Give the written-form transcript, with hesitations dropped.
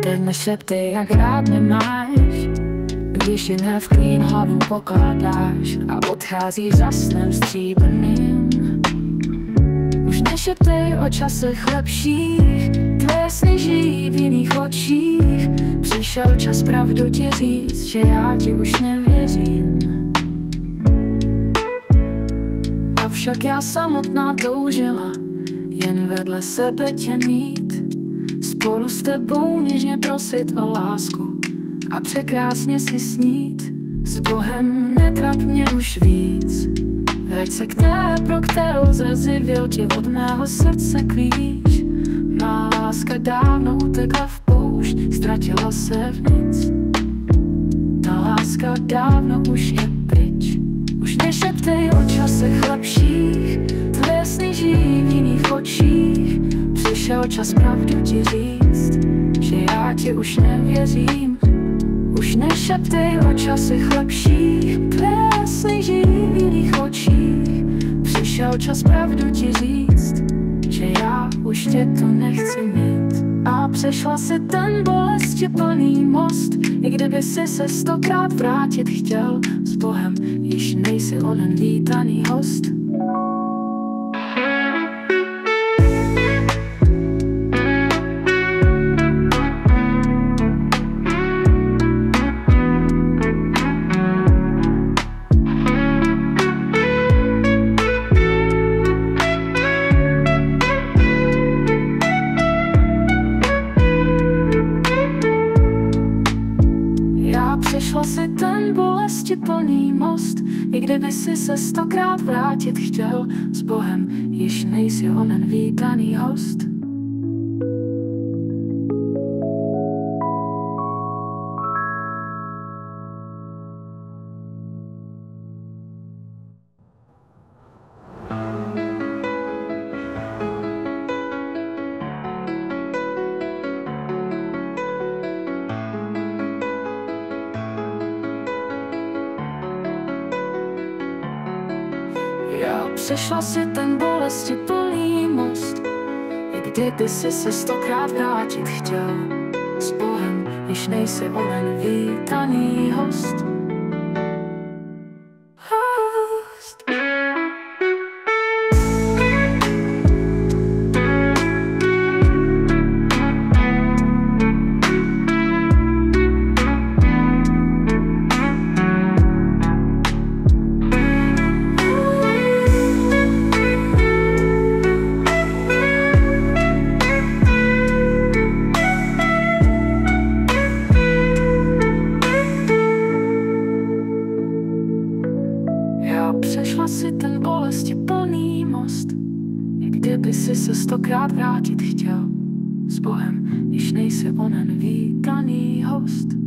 Teď nešeptej, jak rád mě máš, když jiné v klín hlavu pokládáš a odcházíš za snem stříbrným. Už nešeptej o časech lepších, tvé sny žijí v jiných očích. Přišel čas pravdu ti říct, že já ti už nevěřím. Avšak já samotná toužila jen vedle sebe tě mít, spolu s tebou něžně prosit o lásku a překrásně si snít. S Bohem netrap mě už víc, vrať se k té, pro kterou zazivil ti od mého srdce klíč. Má láska dávno utekla v poušť, ztratila se v nic. Ta láska dávno už je pryč. Už nešeptej o časech lepších, tvé sny žijí v jiných očích. Přišel čas pravdu ti říct, že já ti už nevěřím. Už nešeptej o časech lepších, tvé sny žijí v jiných očích. Přišel čas pravdu ti říct, že já už tě tu nechci mít. A přešla si ten bolesti plný most, i kdyby si se 100krát vrátit chtěl. S Bohem již nejsi onen vítaný host. Přešla si ten bolesti plný most, i kdyby si se 100krát vrátit chtěl. S Bohem již nejsi onen vítaný host. Přešla si ten bolesti plný most, i kdyby si se 100krát vrátit chtěl. S Bohem již nejsi onen vítaný host. Přešla si ten bolesti plný most, i kdyby si se 100krát vrátit chtěl. S Bohem již nejsi onen vítaný host.